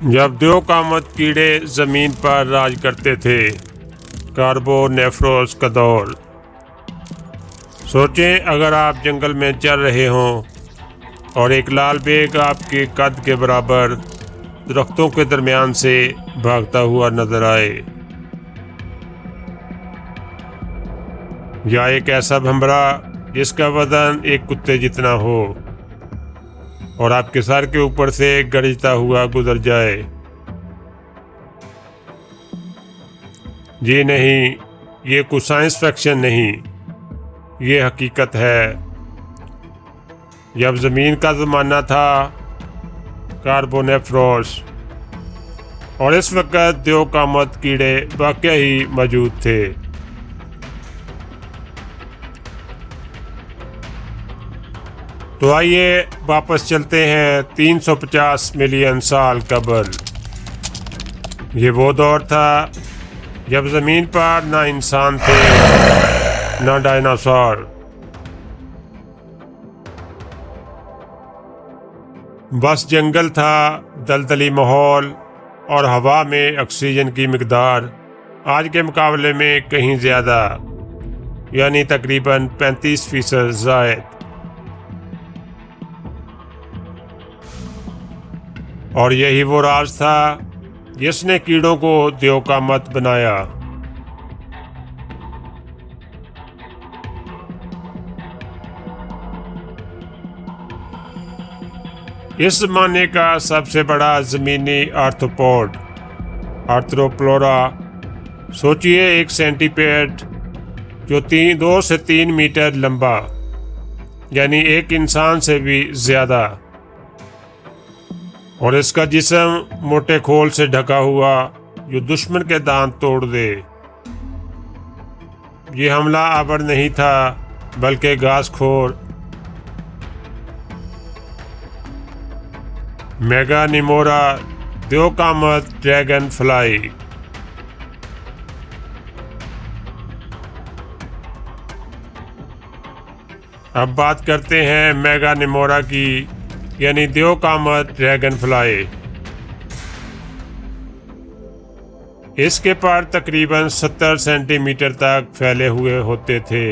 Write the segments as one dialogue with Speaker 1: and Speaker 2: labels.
Speaker 1: जब दो कामत कीड़े ज़मीन पर राज करते थे, कार्बोनेफ्रोस का दौर। सोचें अगर आप जंगल में चल रहे हों और एक लाल बेग आपके कद के बराबर दरख्तों के दरमियान से भागता हुआ नजर आए, या एक ऐसा भंवरा जिसका वजन एक कुत्ते जितना हो और आपके सर के ऊपर से गरजता हुआ गुजर जाए। जी नहीं, ये कुछ साइंस फिक्शन नहीं, ये हकीकत है। जब ज़मीन का ज़माना था, कार्बोनेफ्रोस, और इस वक्त दो कामत कीड़े वाकई ही मौजूद थे। तो आइए वापस चलते हैं 350 मिलियन साल कबल। ये वो दौर था जब ज़मीन पर ना इंसान थे ना डायनासोर, बस जंगल था, दलदली माहौल और हवा में ऑक्सीजन की मिकदार आज के मुकाबले में कहीं ज़्यादा, यानी तकरीबन 35% ज़ायद। और यही वो राज था जिसने कीड़ों को देव का मत बनाया। इस ज़माने का सबसे बड़ा ज़मीनी आर्थ्रोपोड, आर्थ्रोप्लोरा, सोचिए एक सेंटीपेड जो 2 से 3 मीटर लंबा, यानी एक इंसान से भी ज़्यादा, और इसका जिस्म मोटे खोल से ढका हुआ जो दुश्मन के दांत तोड़ दे। ये हमला आवर नहीं था बल्कि घासखोर। मेगानिमोरा दो कामत ड्रैगन फ्लाई। अब बात करते हैं मेगानिमोरा की, यानी दो कामत ड्रैगन फ्लाई। इसके पर तकरीबन 70 सेंटीमीटर तक फैले हुए होते थे।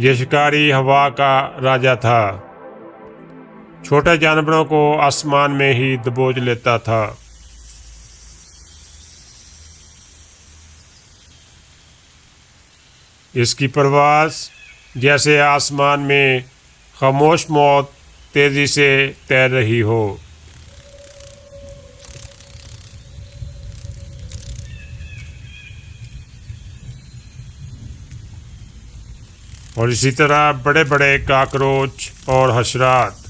Speaker 1: यह शिकारी हवा का राजा था, छोटे जानवरों को आसमान में ही दबोच लेता था। इसकी परवाज़ जैसे आसमान में खामोश मौत तेजी से तैर रही हो। और इसी तरह बड़े बड़े काकरोच और हशरात।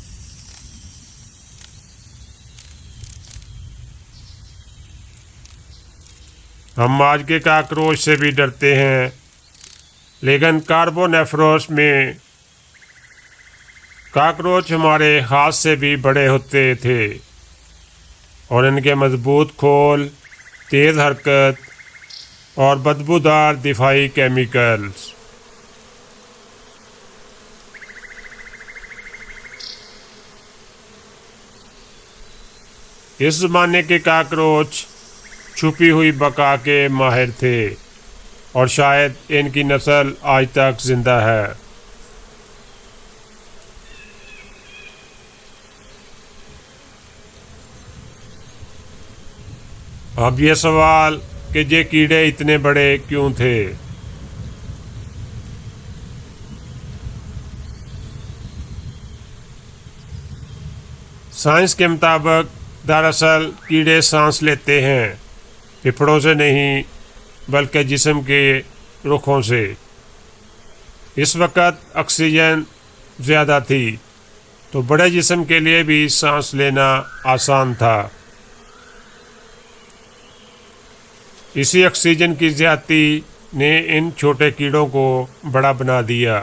Speaker 1: हम आज के काकरोच से भी डरते हैं, लेकिन कार्बोनेफ्रोस में काकरोच हमारे हाथ से भी बड़े होते थे और इनके मजबूत खोल, तेज़ हरकत और बदबूदार दिफाई केमिकल्स। इस ज़माने के काकरोच छुपी हुई बका के माहिर थे और शायद इनकी नस्ल आज तक जिंदा है। अब ये सवाल कि ये कीड़े इतने बड़े क्यों थे। साइंस के मुताबिक दरअसल कीड़े सांस लेते हैं फेफड़ों से नहीं, बल्कि जिस्म के रुखों से। इस वक्त ऑक्सीजन ज़्यादा थी तो बड़े जिस्म के लिए भी सांस लेना आसान था। इसी ऑक्सीजन की ज़्यादती ने इन छोटे कीड़ों को बड़ा बना दिया।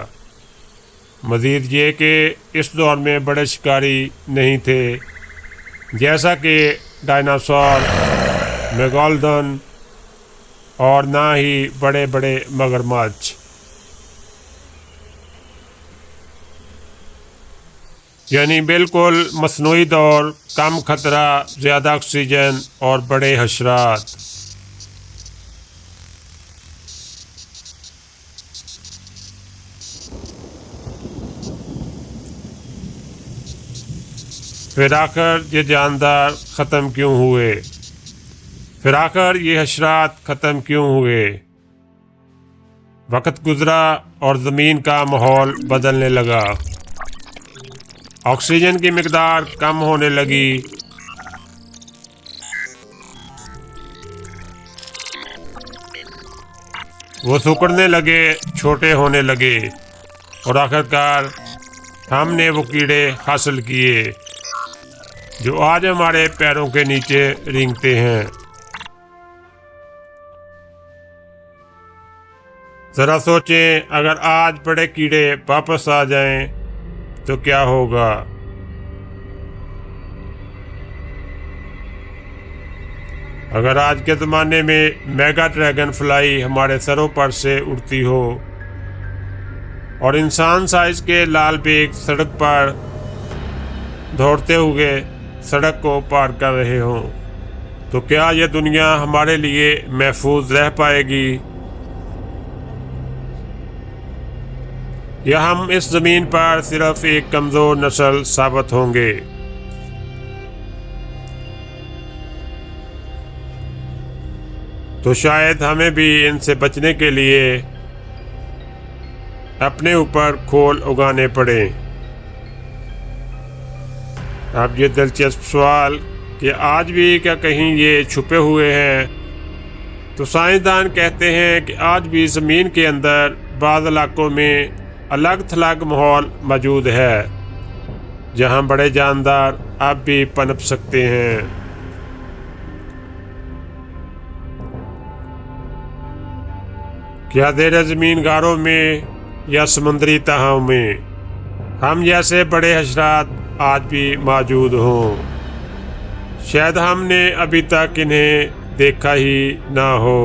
Speaker 1: मज़ीद ये कि इस दौर में बड़े शिकारी नहीं थे, जैसा कि डायनासोर, मेगालोडॉन, और ना ही बड़े बड़े मगरमच्छ। यानी बिल्कुल मसनूई दौर, कम खतरा, ज़्यादा ऑक्सीजन और बड़े हशरात। फिर आखिर ये जानदार ख़त्म क्यों हुए? फिर आखिर ये हशरात ख़त्म क्यों हुए? वक्त गुजरा और ज़मीन का माहौल बदलने लगा। ऑक्सीजन की मिकदार कम होने लगी। वो सिकुड़ने लगे, छोटे होने लगे और आखिरकार हमने वो कीड़े हासिल किए जो आज हमारे पैरों के नीचे रेंगते हैं। ज़रा सोचें, अगर आज बड़े कीड़े वापस आ जाएं तो क्या होगा? अगर आज के ज़माने में मेगा ड्रैगन फ्लाई हमारे सरों पर से उड़ती हो और इंसान साइज के लाल बेग सड़क पर दौड़ते हुए सड़क को पार कर रहे हों, तो क्या यह दुनिया हमारे लिए महफूज रह पाएगी? या हम इस ज़मीन पर सिर्फ एक कमज़ोर नस्ल साबित होंगे? तो शायद हमें भी इनसे बचने के लिए अपने ऊपर खोल उगाने पड़े। अब ये दिलचस्प सवाल कि आज भी क्या कहीं ये छुपे हुए हैं? तो साइंसदान कहते हैं कि आज भी ज़मीन के अंदर बाज़ इलाकों में अलग थलग माहौल मौजूद है जहां बड़े जानदार अब भी पनप सकते हैं। क्या ज़ेर ज़मीन गारों में या समुद्री तहों में हम जैसे बड़े हशरात आज भी मौजूद हों? शायद हमने अभी तक इन्हें देखा ही ना हो।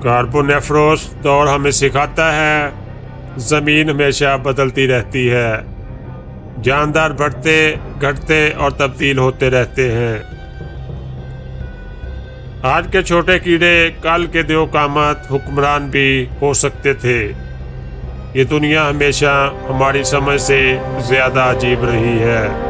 Speaker 1: कार्बोनेफ्रोस दौर हमें सिखाता है ज़मीन हमेशा बदलती रहती है। जानदार बढ़ते, घटते और तब्दील होते रहते हैं। आज के छोटे कीड़े कल के दो कामत हुक्मरान भी हो सकते थे। ये दुनिया हमेशा हमारी समझ से ज़्यादा अजीब रही है।